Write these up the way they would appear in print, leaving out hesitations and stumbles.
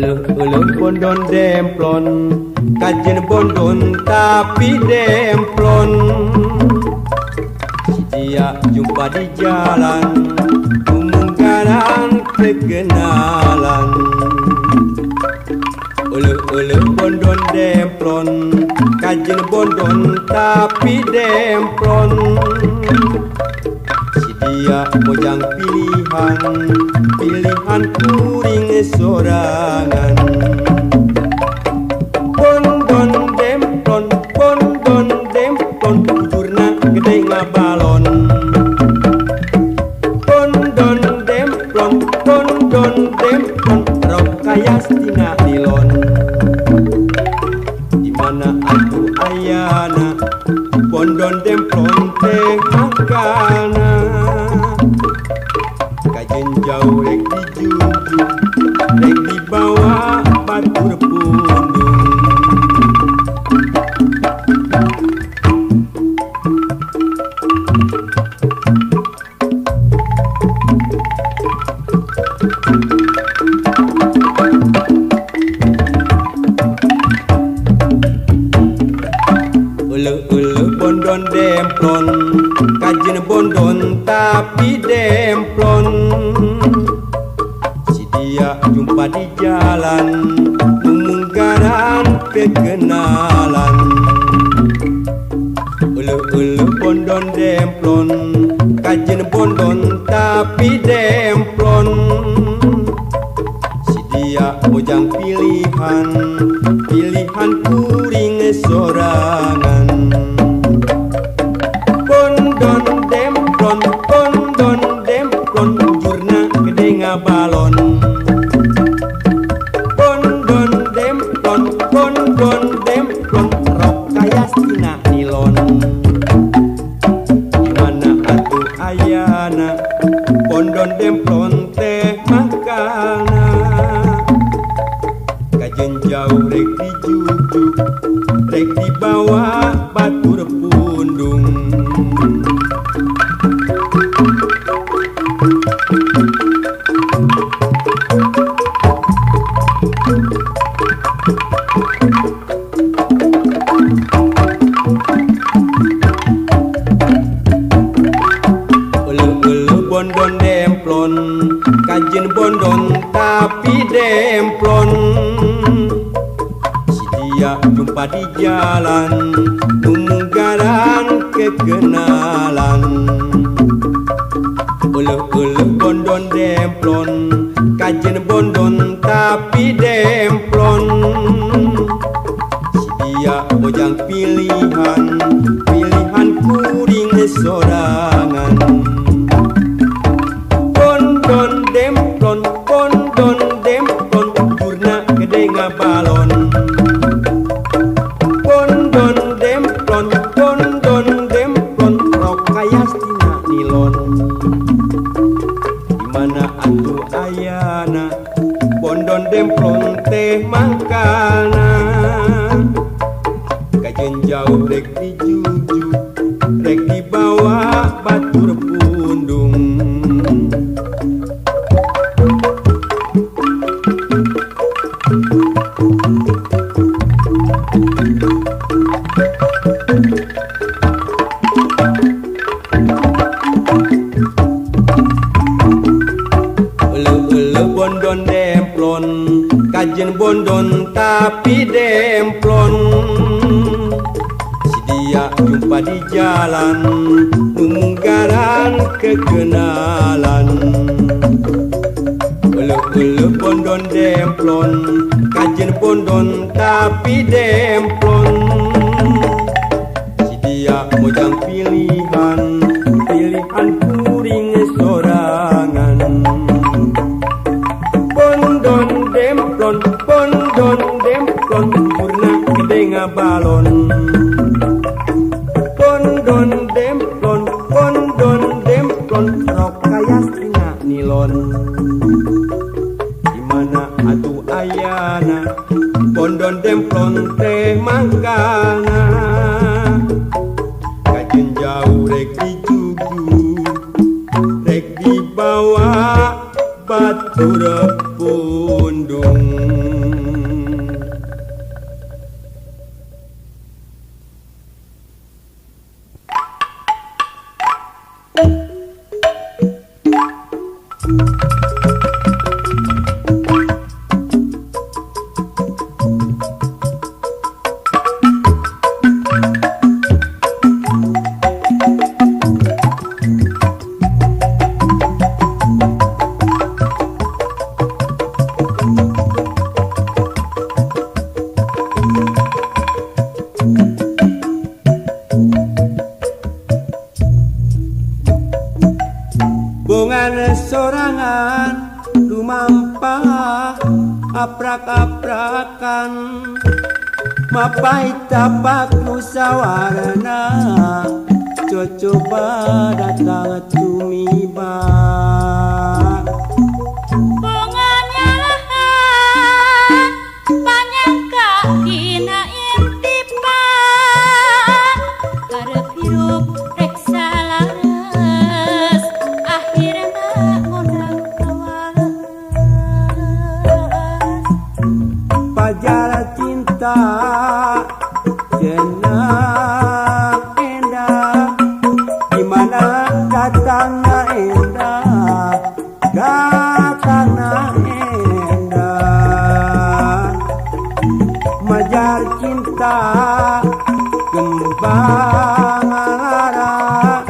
Uluh bondon demplon, kajen bondon tapi demplon. Si dia jumpa di jalan, kemungkaran kekenalan. Uluh bondon demplon, kajen bondon tapi demplon. Si dia mojang pilihan kuring sorangan. Bondon demplon, bujurna gede ngabalon. Bondon demplon, rok kaya stina nilon. Dimana atuh ayana, bondon demplon teh makana. Kajen jauh rek dijunjung, rek dibawa batur pundung. Uluh bondon demplon, kajen bondon tapi demplon. Si dia jumpa di jalan, kemungkaran kekenalan. Uluh bondon demplon, kajen bondon tapi demplon. Si dia mojang pilihan kuring sorangan. Bondon demplon, bujurna gede ngabalon. Bondon demplon, rok kaya stina nilon. Dimana atuh ayana, bondon demplon teh makana. Kajen jauh rek dijujuk, rek dibawa batur pundung. Uluh bondon demplon, kajen bondon tapi demplon. Si dia jumpa di jalan, kemungkaran kekenalan. Uluh bondon demplon, kajen bondon tapi demplon. Si dia mojang pilihan kuring sorangan. Bondon demplon, bujurna gede ngabalon. Bondon demplon, rok kaya stina nilon. Dimana atuh ayana, bondon demplon teh makana. Kajen jauh rek dijujuk, rek dibawa batur pundung. Uluh bondon demplon, kajen bondon tapi demplon. Si dia jumpa di jalan, kemungkaran kekenalan. Uluh bondon demplon, kajen bondon tapi demplon. Si dia mojang pilihan kuring sorangan. Bondon demplon, purna gede ngabalon. Bondon demplon, rok kaya stina nilon. Dimana atuh ayana, bondon demplon teh makana. Kajen jauh rek dijujuk, rek dibawa batur pundung. aprak-aprakan mapai tapak nusawarna coba datang tumiba bunganya panyangka dina intipa karep hirup reksa laras akhirna ngundang kawalas pajar cinta jenang endah dimana datangna endah majar cinta kembang lara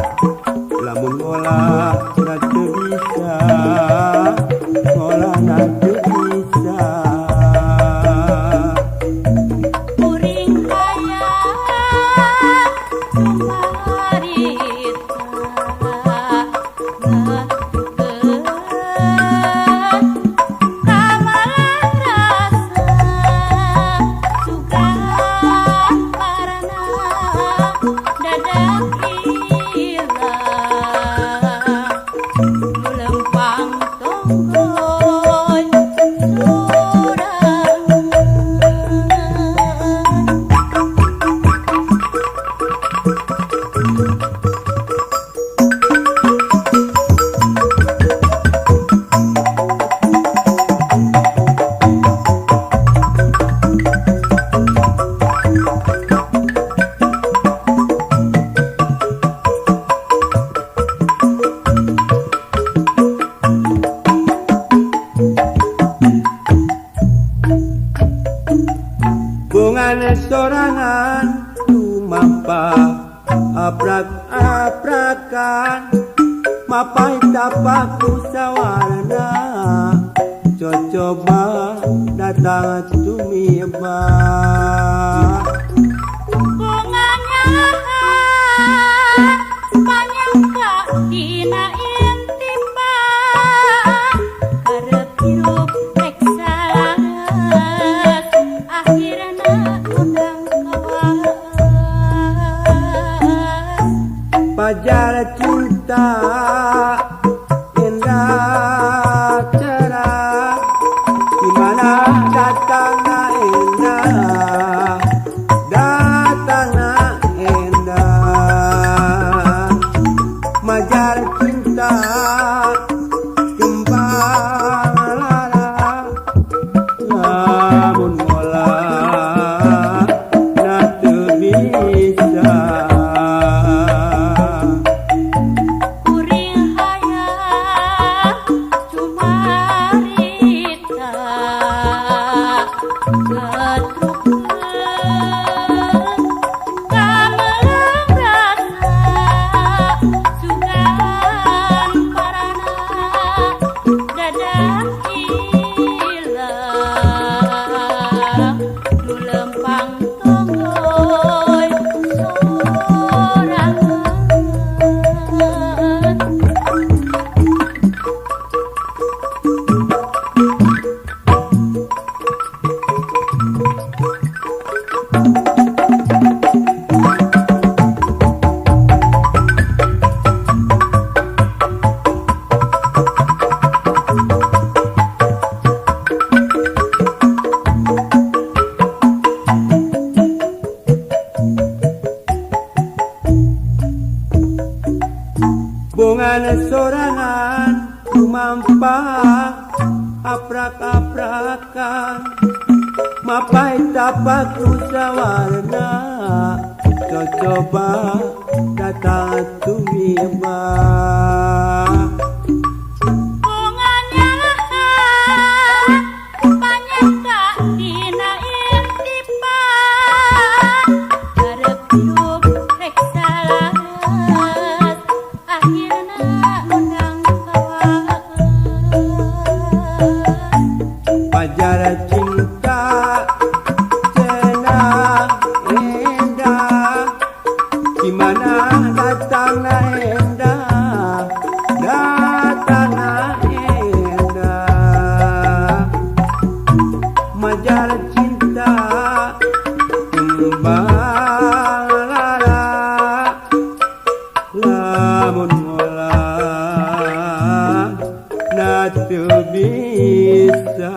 lamun ngolah na teu bisa ngolah na teu bisa kuring hayang bungan sorangan tumampa aprak-aprakan mapai tapak usawarna coba datang tumiba bunganya panyangka dina intipa karep hirup reksa laras akhirna ngundang kawalas pajar cinta indah cerah dimana datangna endah majar cinta kembang lara lamun ngolah na teu bisa kuring hayang cumarita bungan sorangan tumampa aprak-aprakan mapai tapak usawarna coba datang tumiba bunganya panyangka dina intipa karep hirup reksa laras akhirna ngundang kawalas pajar cinta cenah endah dimana datangna endah datangna endah pajar cinta kembang lala lamun ngolah natu bisa.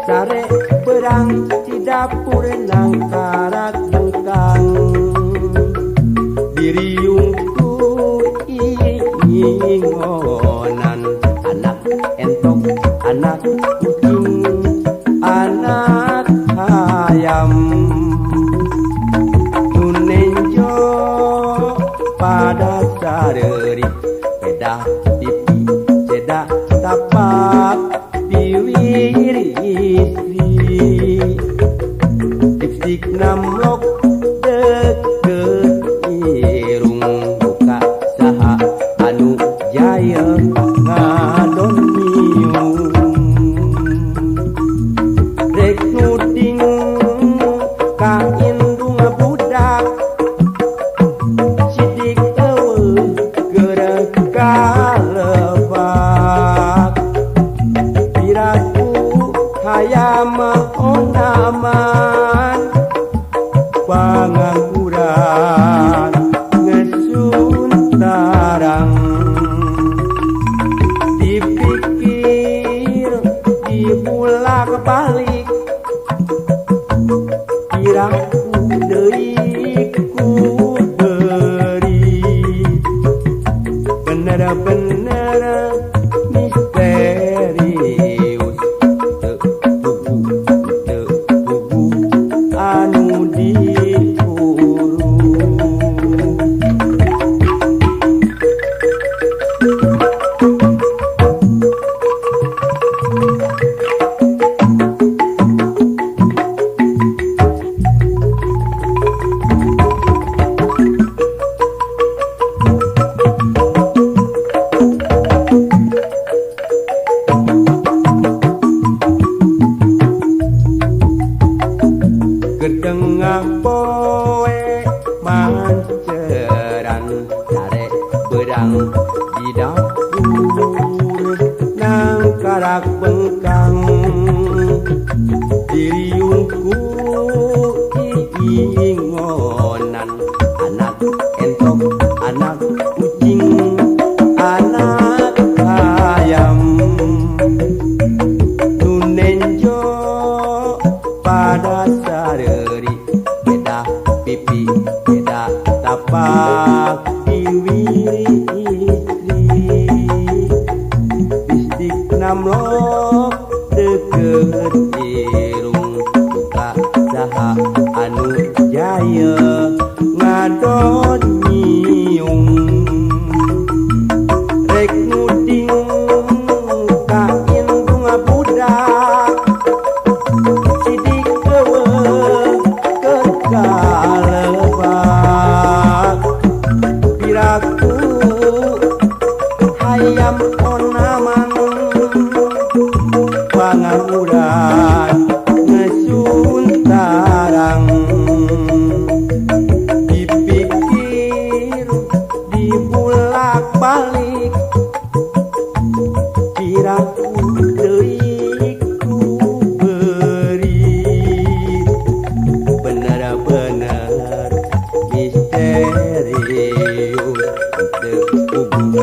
sare berang di dapur nang karak bengkang diriungku ingonan anak entok anak kucing anak ayam nunenjo pada sareri beda pipi beda tapak diwiri lipstik namlok deket irung buka saha anu jaya ngadon nyium rek nuding ka indung budak sidik eueuh geureuh kalebak piraku hayam onaman pangangguran ngesuntarang dipikir dibulak balik piraku deui ku beri bener-bener misterius buku anu diburu gedengah poe manceran sare berang di dapur nang karak bengkang diriungku ingonan anak entok anak kucing anak ayam nunenjo pada sareri beda pipi beda tapak diwiri lipstik namlok deket irung buka saha anu jaya ngadon nyium rek nuding ka indung budak sidik eueuh kalebak piraku hayam onaman pangangguran ngesuntarang dipikir dibulak balik piraku deui ku beri bener-bener misterius buku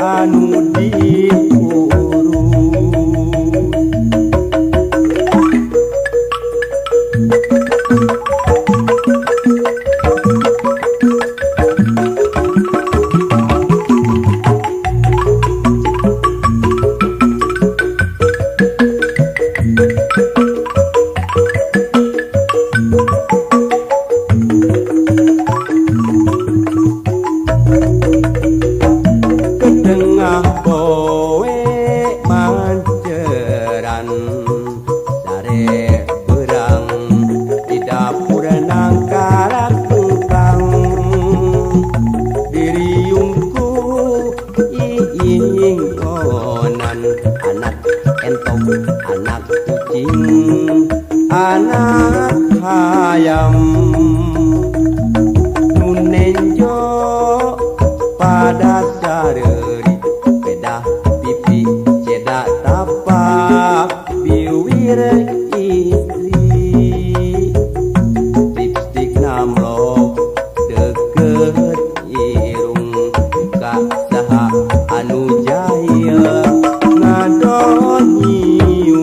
anu diburu kedengah poe manceran sare berang di dapur nang karak bengkang diriungku ingonan anak entok anak kucing anak ayam nunenjo pada sareri beda pipi ceda tapak biwir istri lipstik namlok deket irung buka saha anu jaya ngadon nyium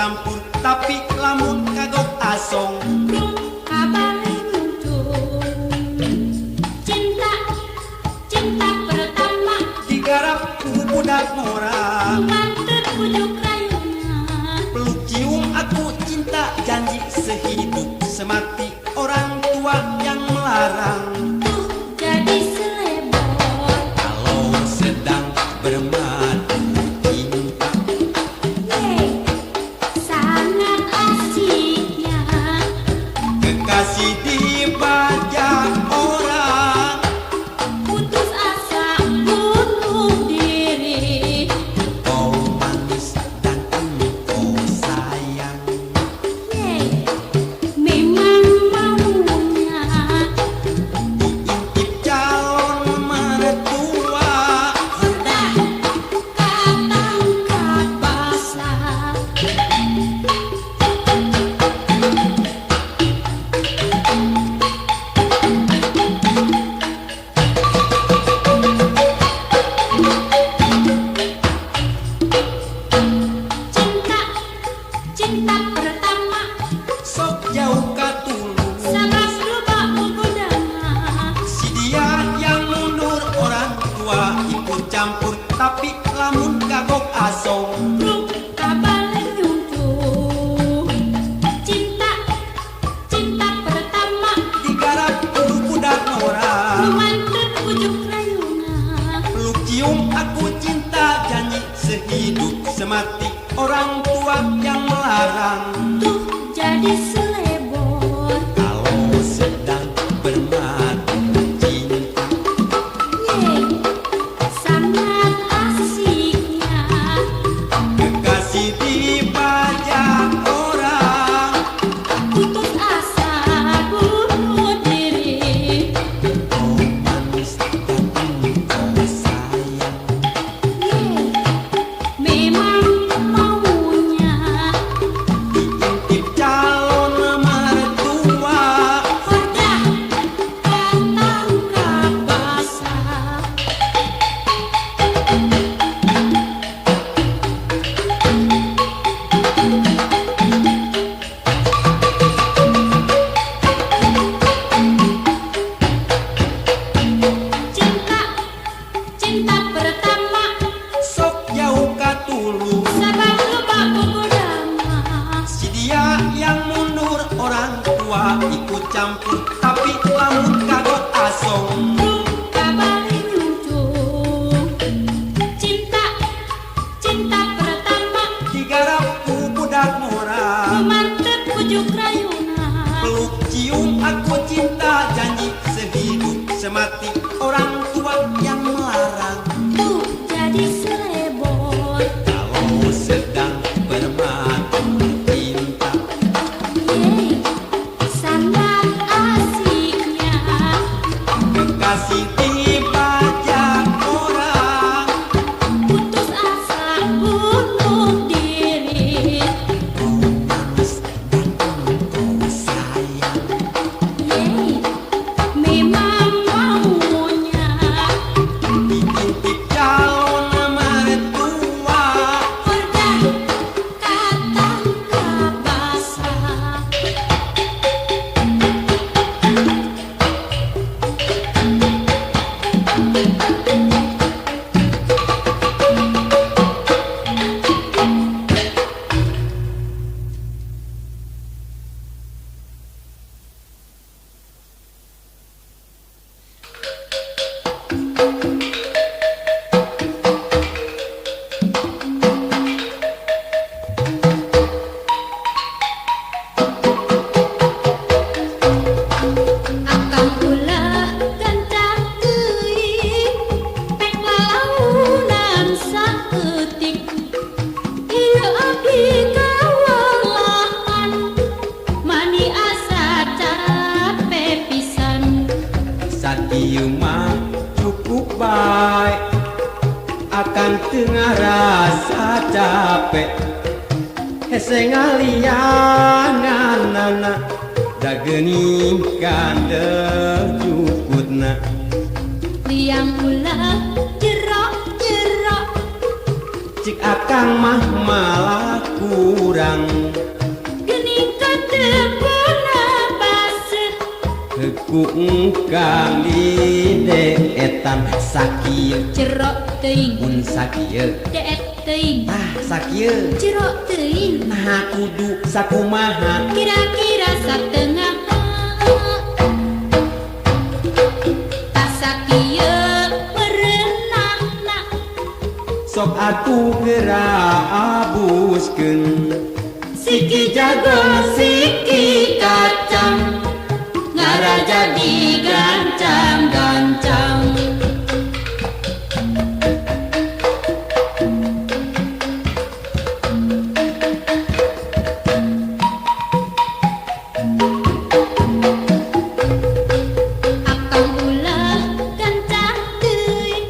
campur tapi lamun kagok asong kabare muncul cinta cinta pertama digarap ku budak mora mantep pujuk rayunya peluk cium aku cinta janji sehidup semati orang tua yang melarang tuh jadi selebor kalau sedang bermadu cinta yeay sangat asiknya kekasih dibajak orang putus asa bunuh diri kau manis dan engkau sayang yeay memang maunya diintip calon mertua hordah katangkap basah cinta cinta pertama sok jauh katulung sabas lupa menggodama si dia yang mundur orang tua ikut campur tapi lamun kagok asong belum kabale nyuntuh cinta cinta pertama digarap ku budak orang mantep pujuk rayuna peluk cium aku cinta janji sehidup semati orang tua yang melarang tuh jadi selebor kalau sedang bermadu cinta yeay sangat asiknya kekasih dibajak orang putus asa bunuh diri kau manis dan engkau sayang yeay memang maunya diintip calon mertua hordah katangkap basah cinta cinta pertama sok jauh katulung sabang lupa menggodama si dia yang mundur orang tua ikut campur tapi lamun kagok asong belum kabare nyuntuh cinta cinta pertama digarap ku budak mora mantep pujuk rayuna peluk cium aku cinta janji sehidup semati orang tua yang melarang tuh jadi selebor kalau sedang bermadu cinta yeay sangat asiknya kekasih dibajak orang putus asa bunuh diri kau manis dan engkau sayang yeay memang maunya diintip calon mertua hordah katangkap basah akang ulah gancang teuing pek lalaunan saeutik ieu abdi kawalahan mani asa capek pisan sakieu mah cukup baik akan tengah rasa capek hese ngalianganana da geuning kandel cukutna liang ulah jerok jerok cik akang mah malaku kurang Gening katepuna baseuh Heku engkang di deetan sakieu Cerok teuing mun sakieu deet teuing sakieu cerok teuing nah kudu sakumaha kira-kira satengah tak sakieu merenahna sok atuh geura abuskeun siki jago siki kacang ngaraja digancang-gancang akang ulah gancang teuing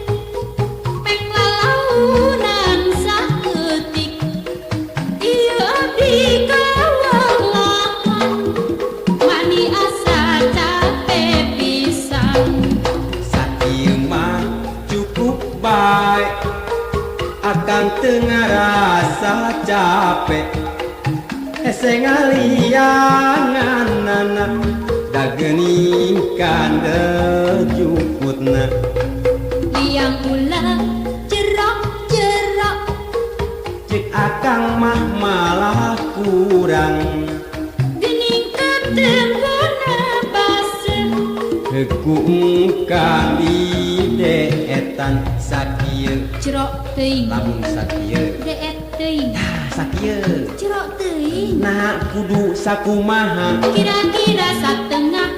pek lalaunan saeutik ieu abdi kawalangan mani asa capek pisan sakieu mah cukup bae akang teu ngarasa capek hese ngalianganana da geuning kandejukutna liang ulah jerok-jerok cek akang mah malah kurang gening katempuna baseuh heku engkang di deetan sakieu cerok teuing lamun sakieu deet teuing sakieu cerok teuing nah kudu sakumaha kira-kira satengah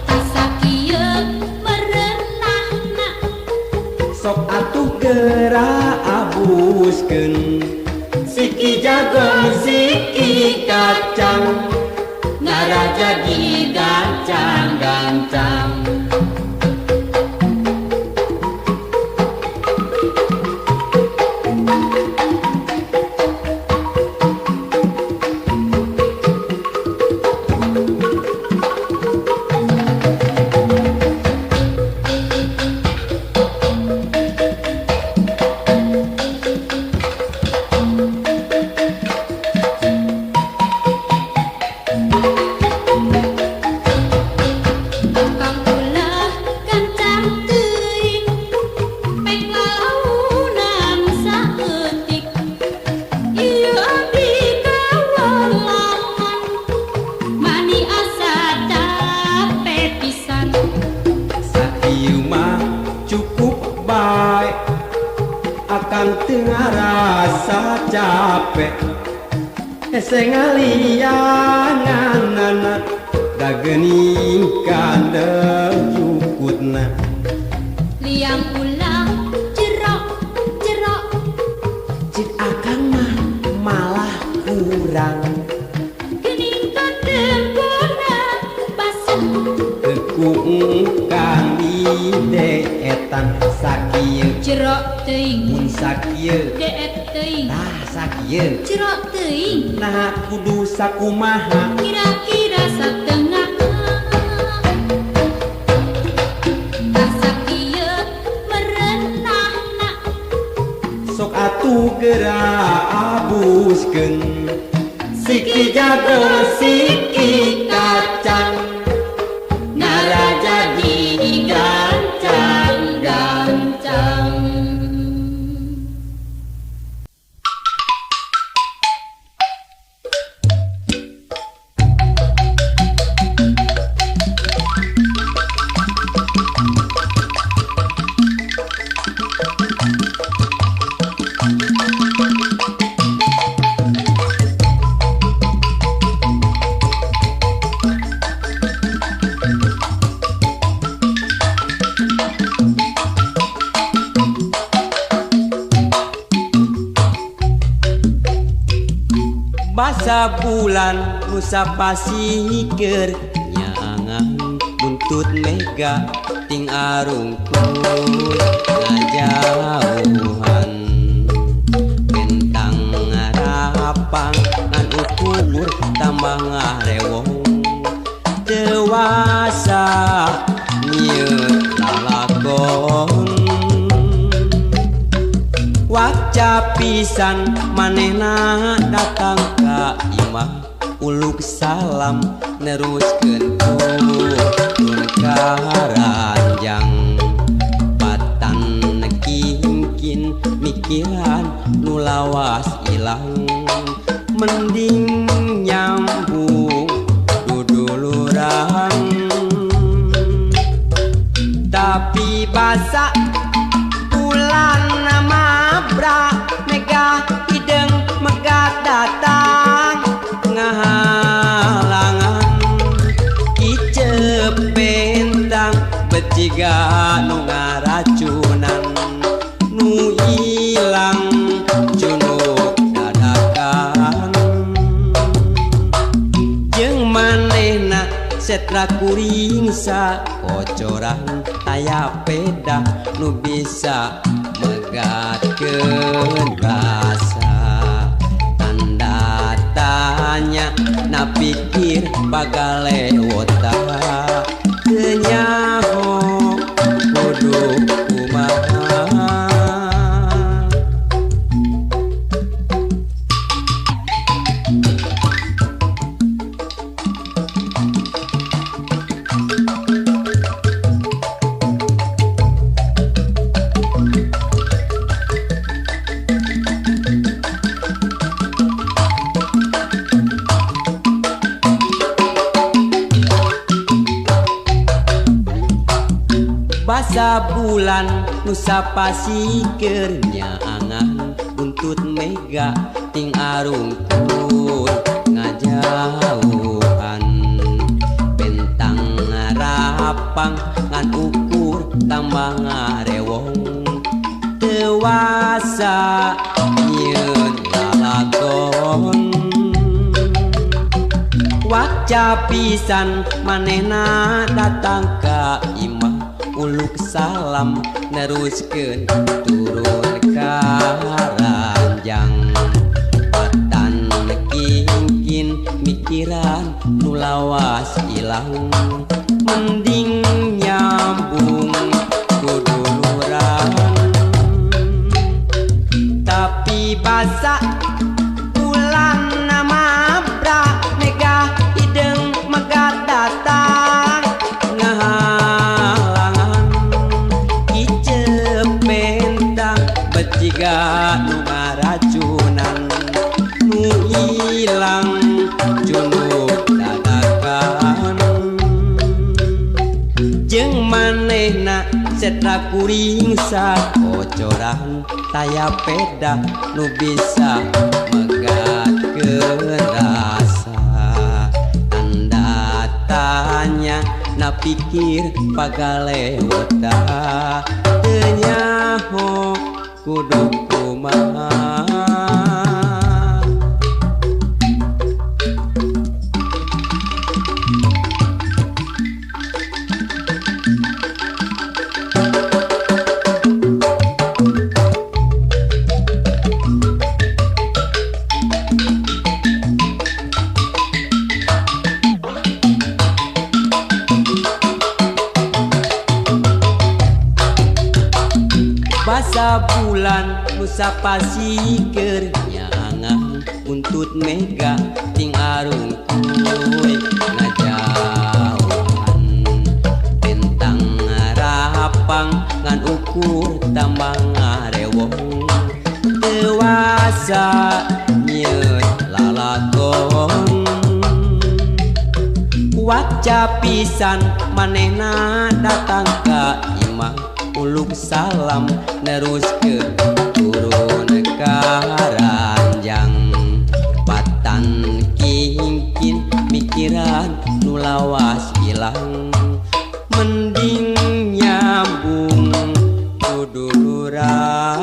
tak sakieu merenahna sok atuh geura abuskeun siki jago siki kacang ngaraja digancang-gancang akang ulah gancang teuing pek lalaunan saeutik ieu abdi kawalangan mani asa capek pisan sakieu mah cukup bae akang teu ngarasa capek hese ngalianganana da geuning kandejukutna liang ulah jerok-jerok cik akang mah malah kurang gening katempuna baseuh heku engkang di deetan sakieu cerok teuing mun sakieu deet teuing sakieu cerok teuing nah kudu sakumaha kira-kira satengah tak sakieu merenahna sok atuh geura abuskeun siki jago siki kacang ngaraja digancang-gancang basa bulan nusa pasikeun nyangan buntut mega ting arungkul ngajauhan bentang ngarapang ngan ukur tambah ngarewong dewasa nyieut lalakon Waca pisan manehna datang ka imah uluk salam neruskeun turun ka ranjang patan kingkin mikiran nu lawas ilang mending nyambung duduluran tapi basa bulan mabra mega hideng megat datang ngahalangan icep bentang beciga nu ngaracunan nu ilang junuk dadakan jeung manehna setra kuring sa kocoran aya peda nu bisa megatkeun rasa tanda tanya na pikir bagale wota teu nyaho kudu kumaha. Basa bulan nusa pasikeun nyaangan buntut mega ting arungkun ngajauhan bentang rapang ngan ukur tambah ngarewong dewasa nyieun lalakon waca pisan manehna datang ka imah uluk salam neruskeun turun ka ranjang patan kingkin mikiran nu lawas ilang mending nyambung kuduluran tapi basa bulan mabra mega hideng megat datang beciga nu ngaracunan nu ilang junuk dadakan jeung manehna setra kuring sa kocoran taya peda nu bisa megatkeun rasa tanda tanya na pikir pagale wota teu nyaho kudu kumaha. Basa bulan nusa pasikeun nyaangan buntut mega ting arungkuy ngajauhan bentang rapang ngan ukur tambah ngarewong dewasa nyieun lalakon waca pisan manehna datang ka imah uluk salam neruskeun turun ka ranjang patan kingkin mikiran nu lawas ilang mending nyambung kuduluran.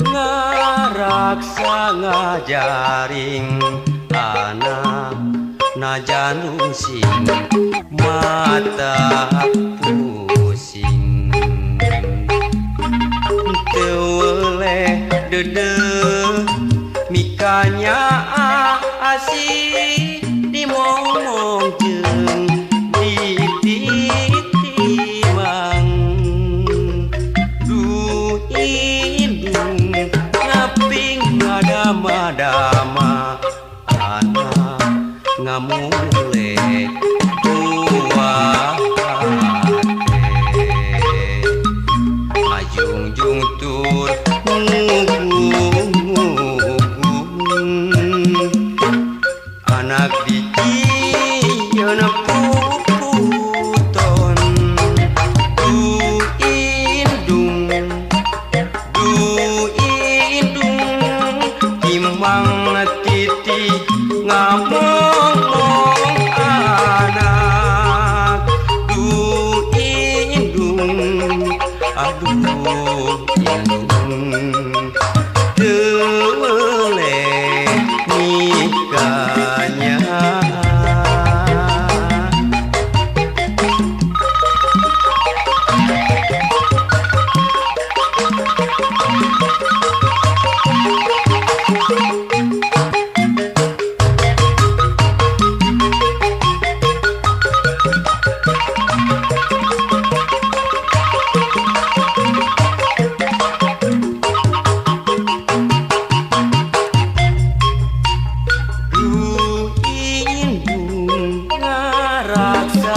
ngaraksa ngajaring anak najanung sing mata pusing teu dede mikanya asih dimomong jeung ditimang du indung ngaping ngadama-dama anak ngamule buah ajung-jung tur anak dicieun puputon du indung timang titi ngamong anak du indung aduh indung tele nikahnya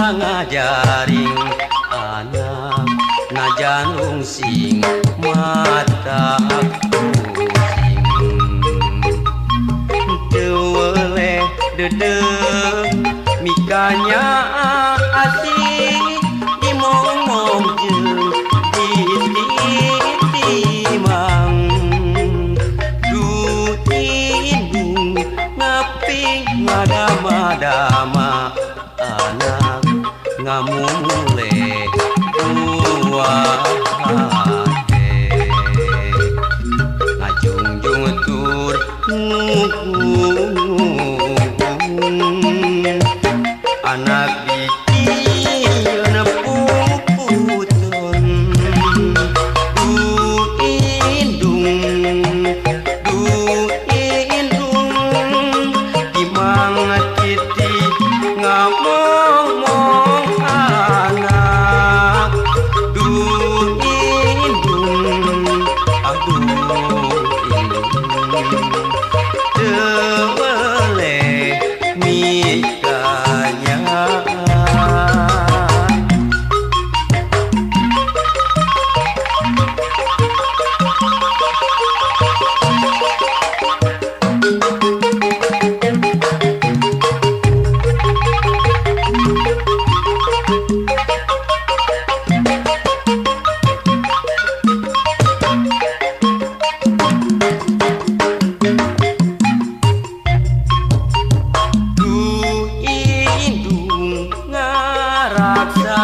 ngajaring anak najanung sing mata pusing teu dede mikanya asih dimomong jeung ditimang du indung ngaping ngadama-dama anak ngamule buah ngajungjung tur anak dicieun puputon du indung timang titi ngamong anak du indung aduh indung tewele mikanya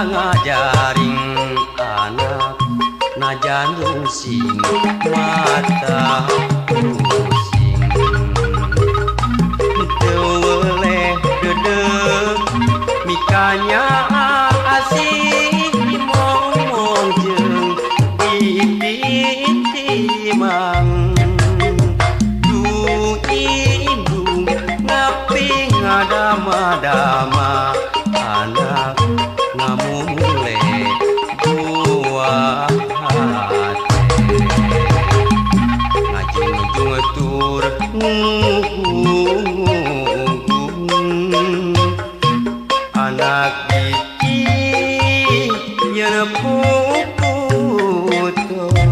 ngajaring anak najanung sing mata pusing teu dede mikanya asih dimomong jeung ditimang du indung ngaping ngadama-dama anak ngamule buah ngajung-jung tur anak dicieun puputon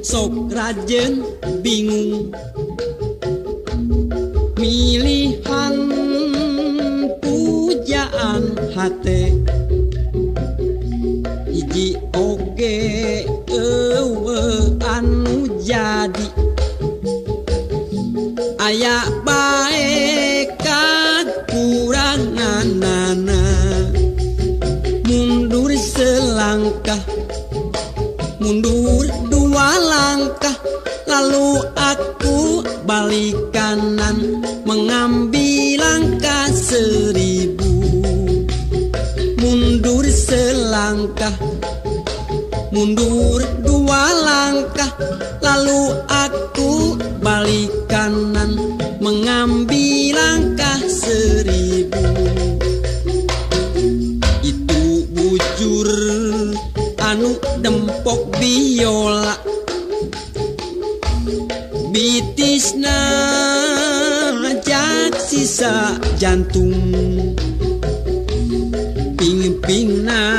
sok rajen bingung milihan pujaan hate hiji oge anu jadi aya bae kakuranganana mundur selangkah mundur dua langkah lalu aku balik kanan mengambil langkah 1000 mundur selangkah mundur dua langkah lalu aku balik kanan mengambil langkah 1000 itu bujur anu dempok biola bitisna jak sisa jantung ping-pingna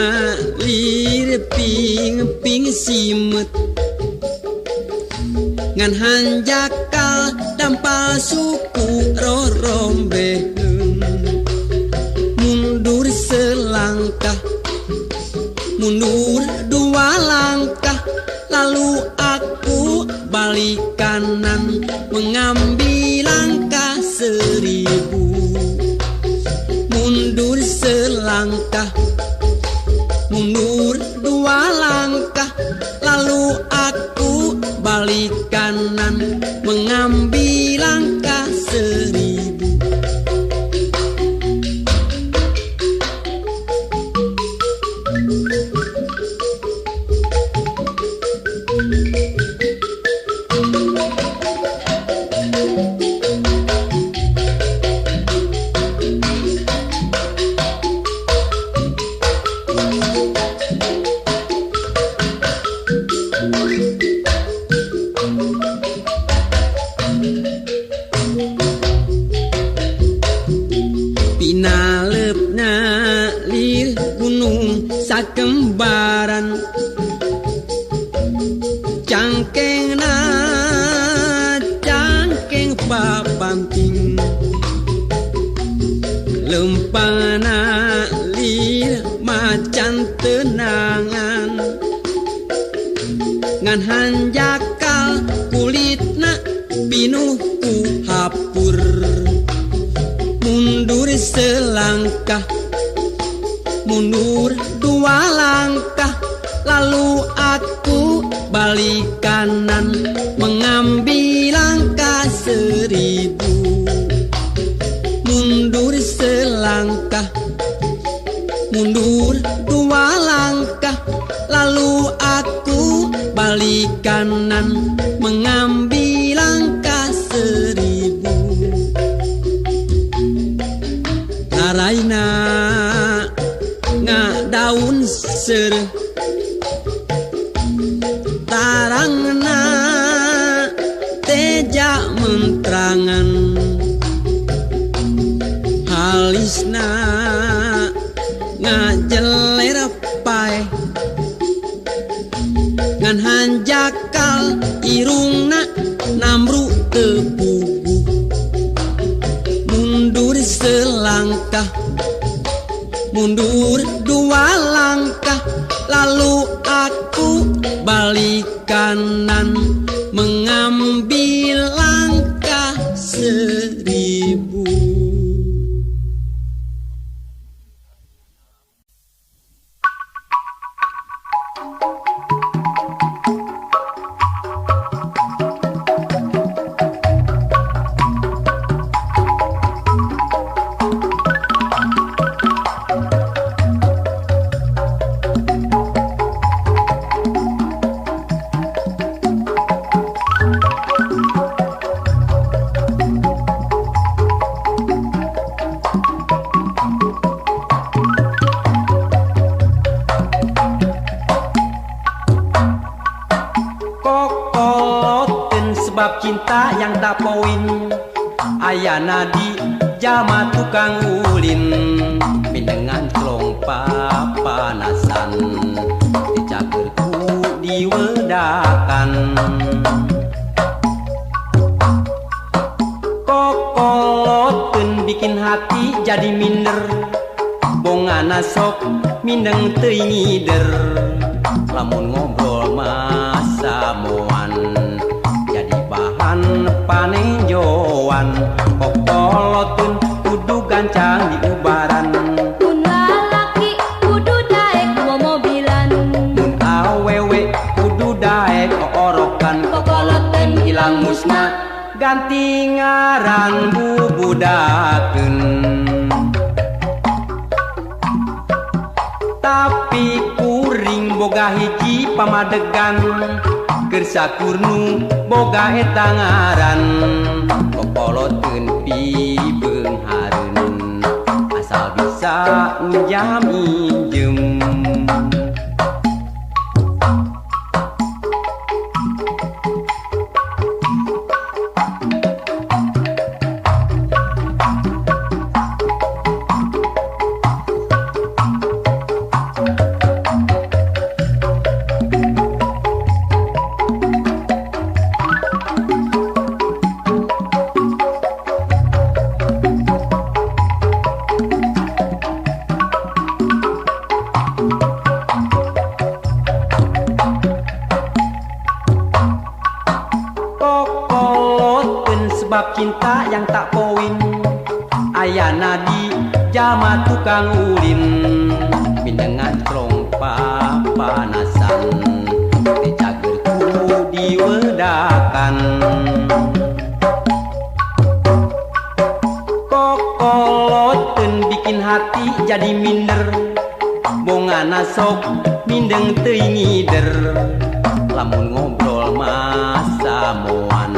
lir ping-ping simet ngan hanjakal dampal suku rorombeheun mundur selangkah mundur dua langkah lalu aku balik kanan mengambil langkah 1000 mundur selangkah mundur dua langkah lalu aku balik kanan mengambil langkah 1000 pinalepna lir gunung sakembaran cangkengna cangkeng papamping lempana lir macan tenangan ngan hanjakal kulitna pinuh ku hapur mundur selangkah mundur dua langkah lalu aku balik kanan mengambil langkah 1000 mundur selangkah mundur dua langkah lalu aku balik kanan mengambil langkah 1000 Raina ngadaun sereh tarangna teja mentrangan halisna ngajeler pae ngan hanjakal irungna namru tepugu mundur selangkah mundur dua langkah lalu aku balik kanan mengambil langkah 1000 Sebab cinta yang tak poin ayana di jama tukang ulin dengan kelong papanasan dicagerku di diwedakan kokoloteun bikin hati jadi minder bongana sok mindeng teuing ngider lamun ngobrol masa moan jadi bahan panenjoan kokoloteun kudu gancang diubaran Mun lalaki kudu daek mobilan mun awewe kudu daek orokan kokoloteun hilang musna ganti ngaran bubudakeun tapi kuring boga hiji pamadegan keur sakurnu boga eta ngaran kokoloteun pibeung hareun asal bisa njam injem sebab cinta yang tak poin ayana di jalma tukang ulin mindengan trong papanasan dicagerku diwedakan kokoloteun bikin hati jadi minder bongana sok mindeng teuing ngider lamun ngobrol masa moan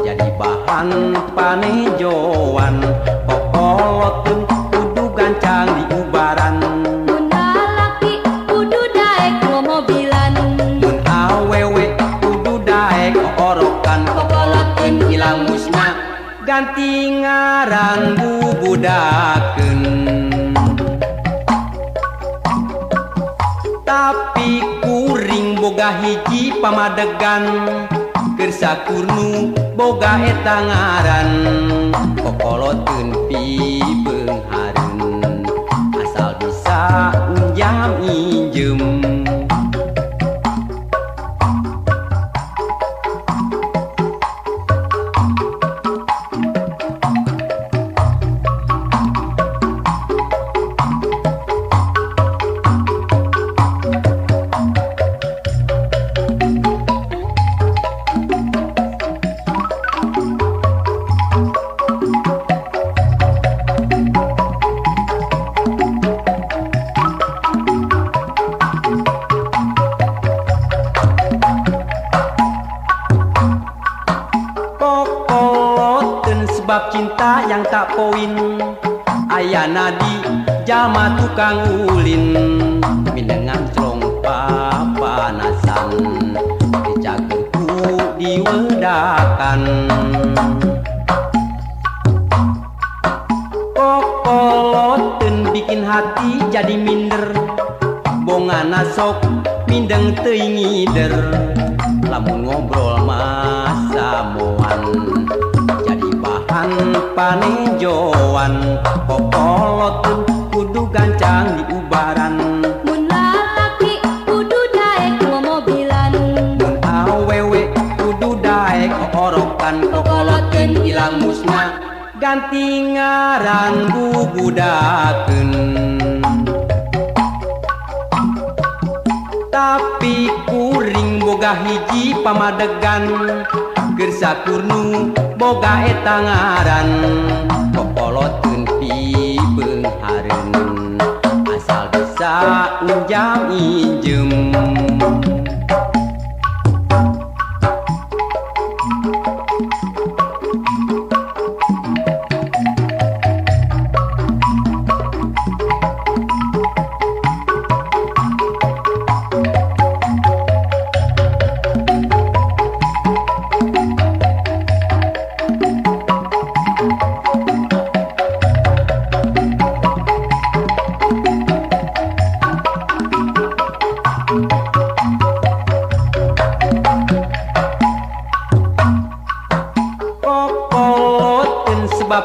jadi bahan panejoan kokoloteun kudu gancang diubaran Mun lalaki kudu daek mobilan mun awewe kudu daek orokan kokoloteun hilang musna ganti ngaran bubudakeun tapi kuring boga hiji pamadegan keur sakurnu boga eta ngaran kokoloteun pibeung hareun asal bisa njam injem sebab cinta yang tak poin ayana di jalma tukang ulin mindengan trong papanasan dicagerku diwedakan kokoloteun bikin hati jadi minder bongana sok mindeng teuing ngider lamun ngobrol masa moan jadi bahan panejoan kokoloteun kudu gancang diubaran Mun lalaki kudu daek mobilan mun awewe kudu daek orokan kokoloteun hilang musna ganti ngaran bubudakeun tapi kuring boga hiji pamadegan keur sakurnu boga eta ngaran kokoloteun pibeung hareun asal bisa njam injem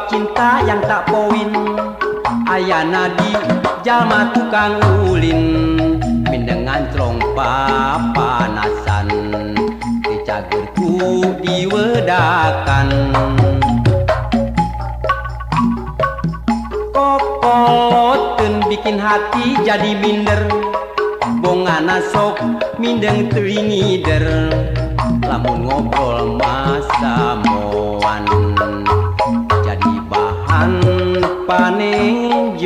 cinta yang tak poin ayana di jalma tukang ulin mindengan trong papanasan dicagerku diwedakan kokoloten bikin hati jadi minder bongana sok mindeng teringider lamun ngobrol masa moan jadi bahan panenjoan.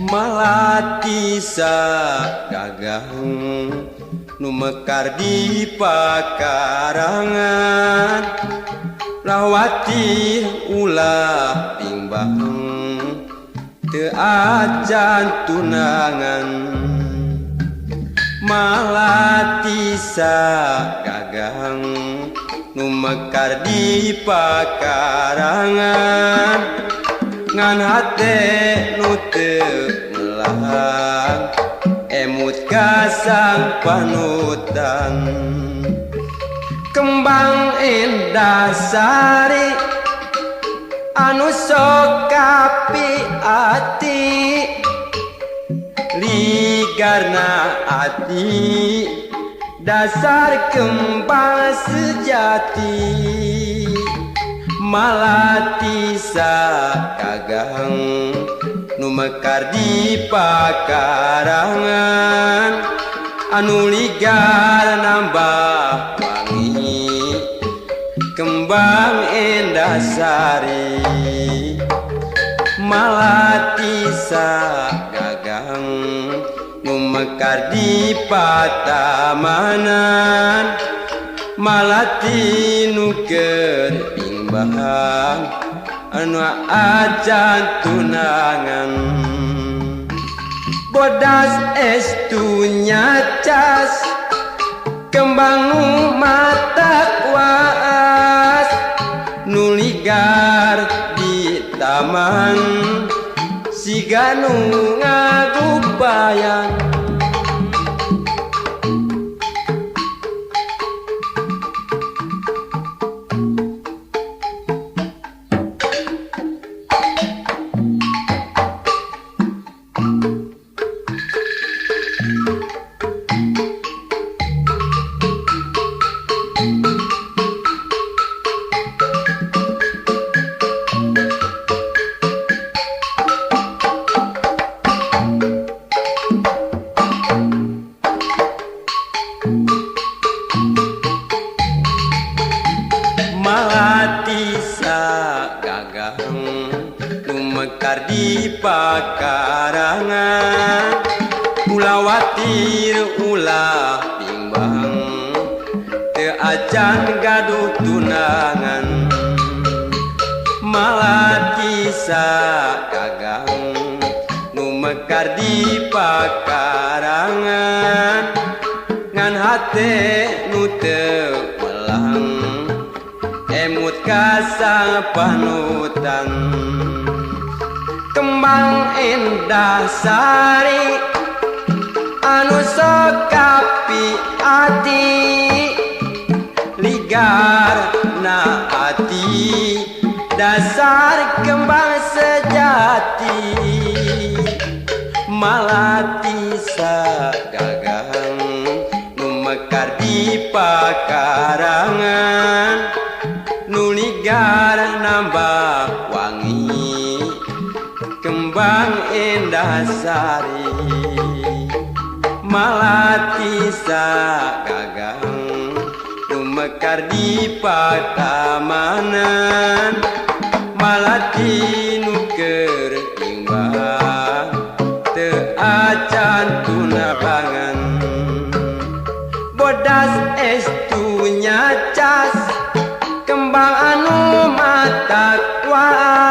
Malati sagagang nu mekar di pakarangan lawati ulah timbang teu ajan tunangan malati sagagang nu mekar di pakarangan ngan hate nu teu melang emut kasang panutan kembang indah sari anu sok kapi ati ligarna ati dasar kembang sejati malati sagagang nu mekar di pakarangan anu ligar nambah wangi kembang indah sari malati sagagang nu mekar di patamanan malati nu keur imbang anu ajan tunangan bodas estunya cas kembang nu mata kuas nu ligar di taman siga nu ngagupayan malati sagagang nu mekar di pakarangan ulah watir ulah bimbang teu acan gaduh tunangan malati sagagang nu mekar di pakarangan ngan hate nu teu melang emut kasang panutan kembang indah sari anu sok kapi ati ligar na ati dasar kembang sejati malati sagagang nu mekar di pakarangan nu ligar nambah wangi kembang indah sari malati sagagang nu mekar di patamanan malati nu keur imbang teu acan tunangan bodas estunya cas kembang anu mata kuas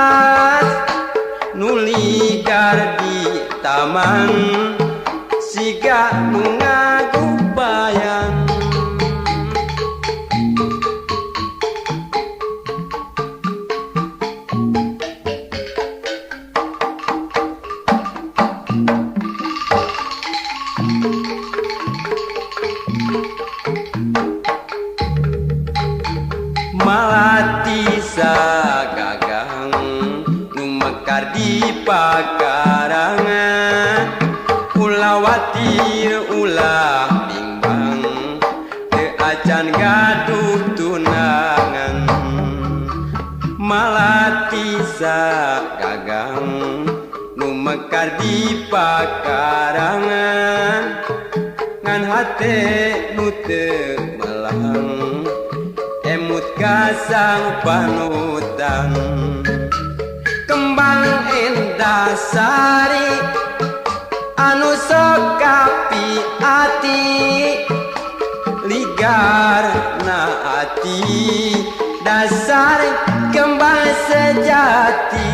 malati sagagang nu mekar di pakarangan ulawati ulah bimbang teu acan gaduh tunangan malati sagagang nu mekar di pakarangan ngan hate nu teu melang emut kasang panutan kembang endah sari anu sok kapi ati ligar na ati dasar kembang sejati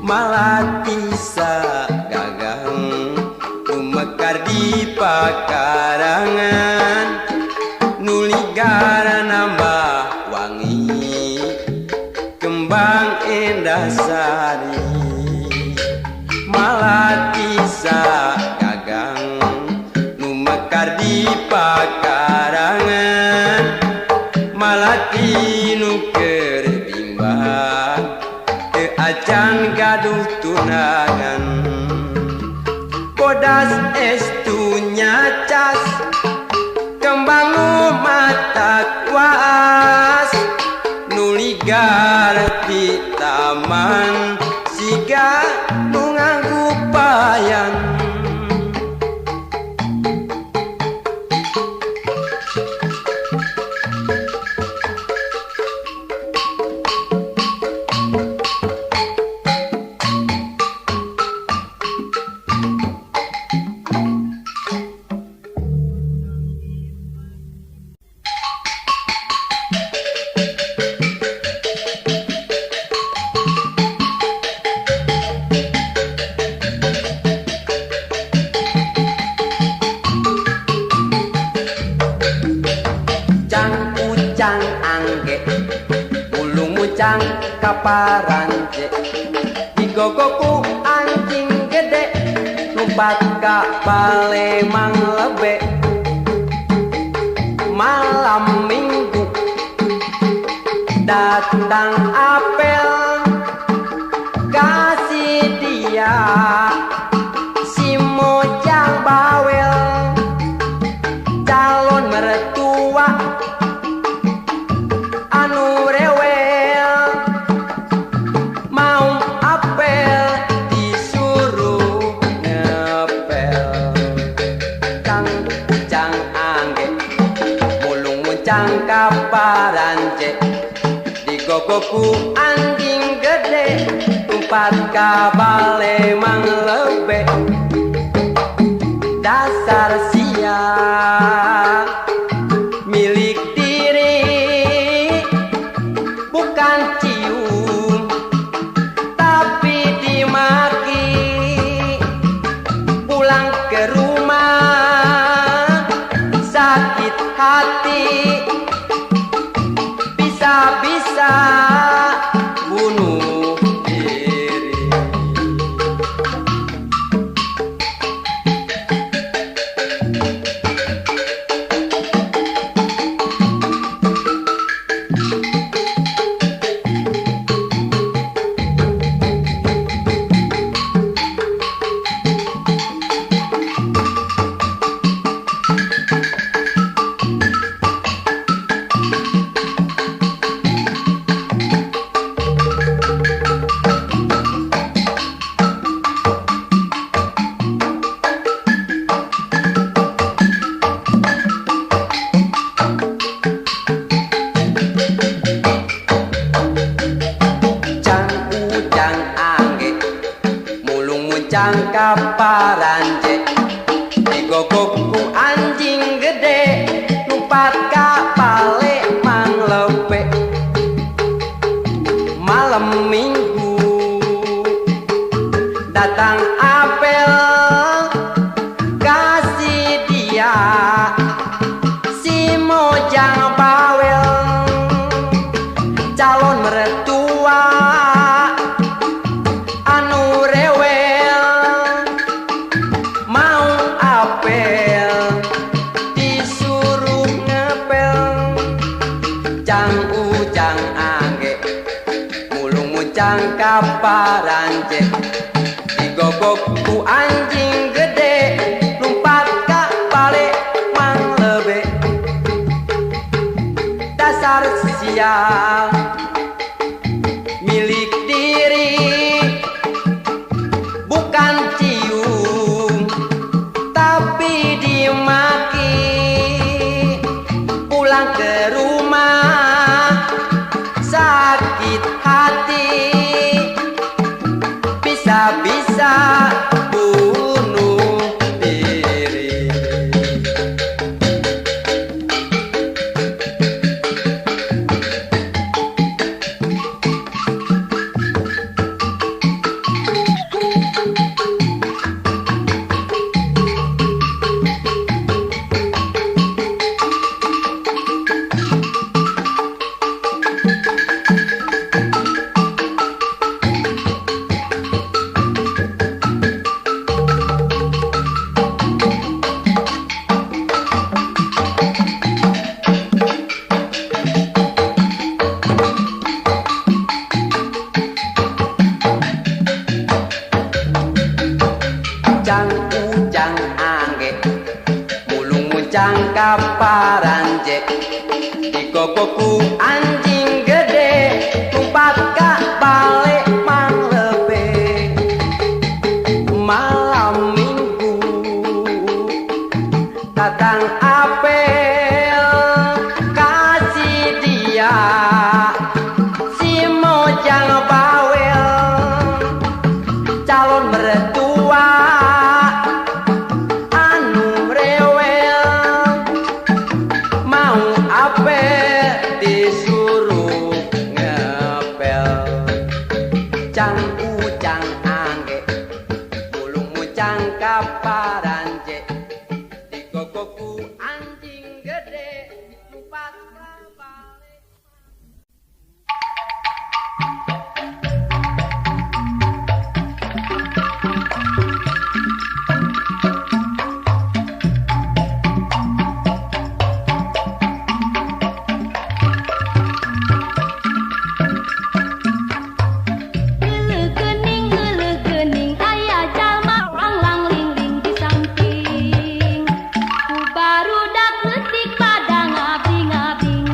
malati sagagang nu mekar di pakarangan nu ligar nambah wangi kembang endah sari malati sagagang nu mekar di pakarangan malati nu keur bimbang teu acan gaduh tunangan bodas estu nyacas kembang nu mata kuas nu ligar di taman siga nu nganggu payan ucang angge ulu mucang kaparance digogoku anjing gede numpat ka Palembang lebe malam minggu datang apel kasih dia si mojang bawel calon mertua anu rewel mau apel disuruh ngepel cang ucang angge mulung muncang kaparance digogoku anjing gede umpat ka Palembang lebe dasar sia milik diri bukan cium tapi dimaki pulang ke rumah sakit hati bisa-bisa bunuh diri muncang kaparance digogoku anjing gede numpat ka Palembang lebe malam minggu datang apel kasih dia si mojang bawel calon mertua anu rewel mau apel disuruh ngepel ujang angge mulung muncang kaparanje digogok ku anjing gede lumpat ka balik mang lebe dasar sial milik diri bukan cium tapi dimaki pulang ke rumah sakit hati bisa-bisa bunuh diri. Ujang angge mulung muncang kaparanje digogoku anjing gede lumpat ka balik mang lebe malam minggu datang apel kasih dia si mojang bawel calon mertua disuruh ngepel ujang angge mulung muncang kaparanje digogoku anjing gede lumpat ka balik. Heuleuh geuning aya jalma langlang lingling di samping ku barudak leutik pada ngabing-ngabing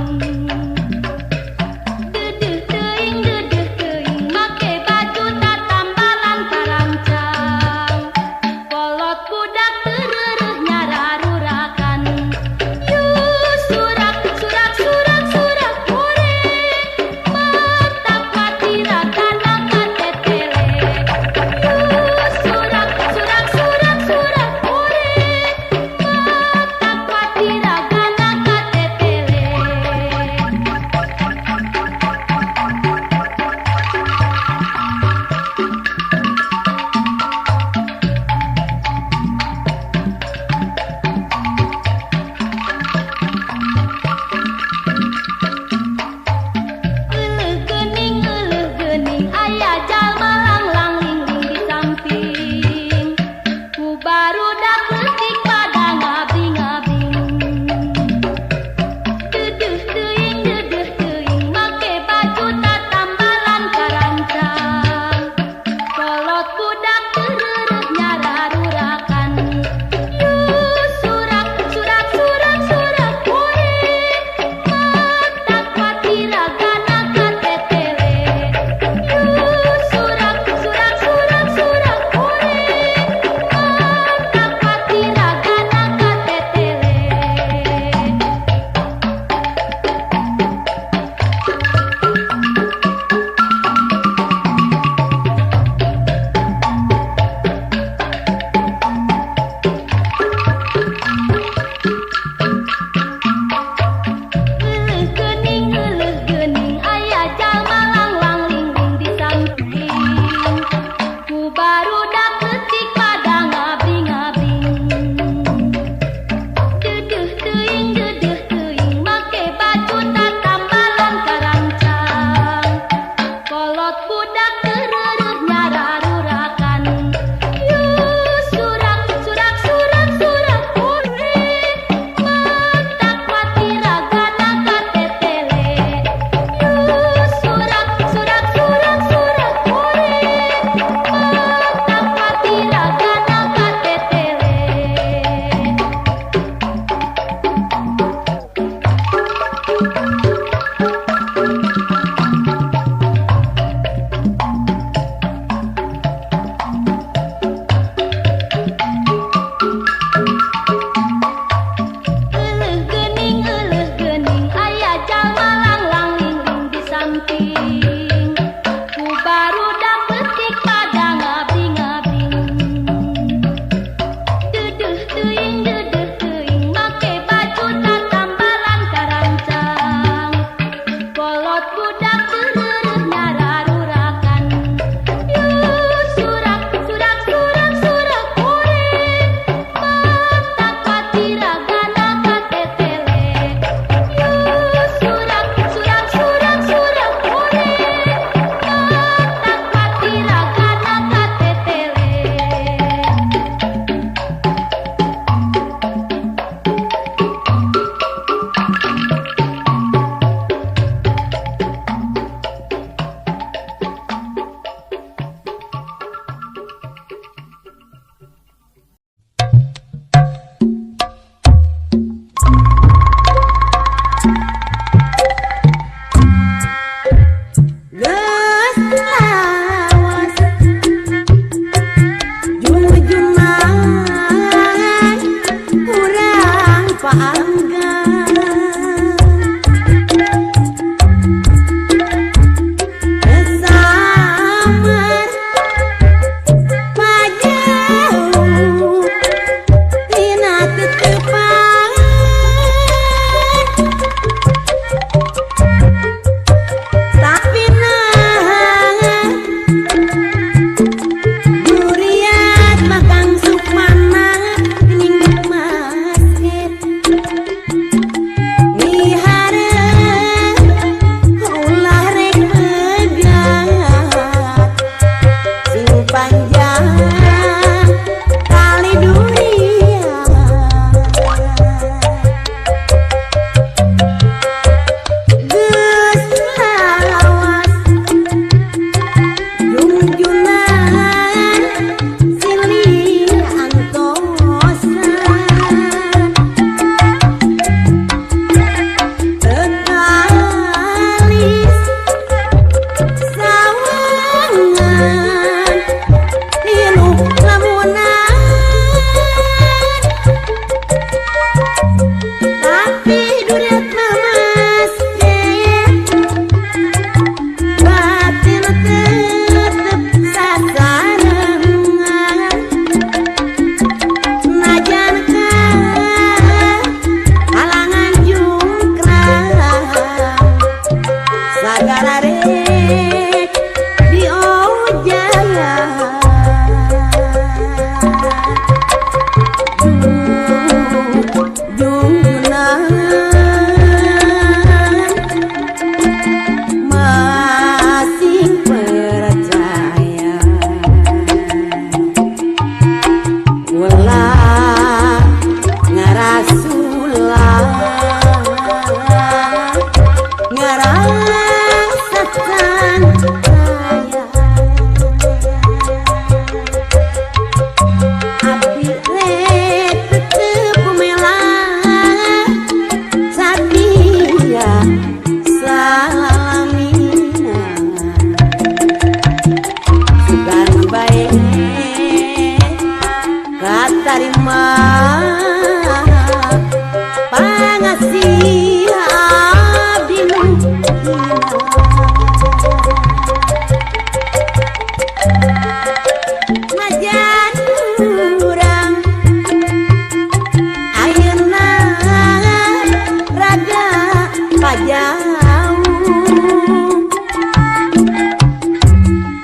jauh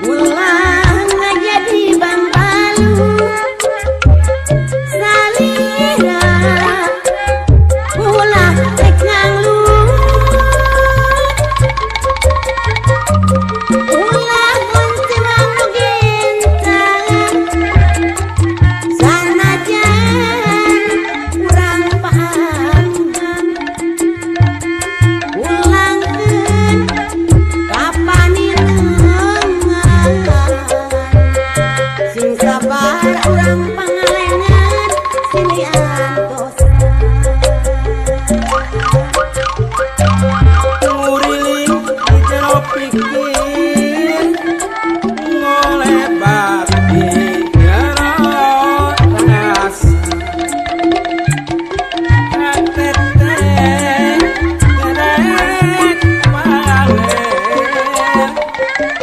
ulang jadi bang balu salira ulah tek nganglu ulah goncang gentang sanajan kurang paham ulangkeun kapaninengan sing sabar urang pangalengan sinian dosa Turiling di jero pikir ngolebat di jero rasa katetek terek balen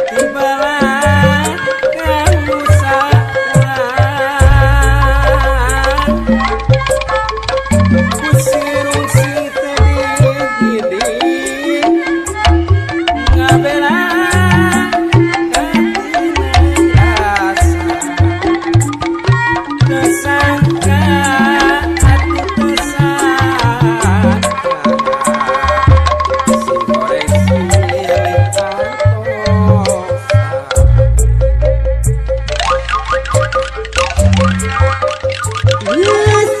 tibalan kamu sakurang kusirung sing tadi gidi ngabela katineng rasa tersangka hati tersangka si goreng silih antosa geus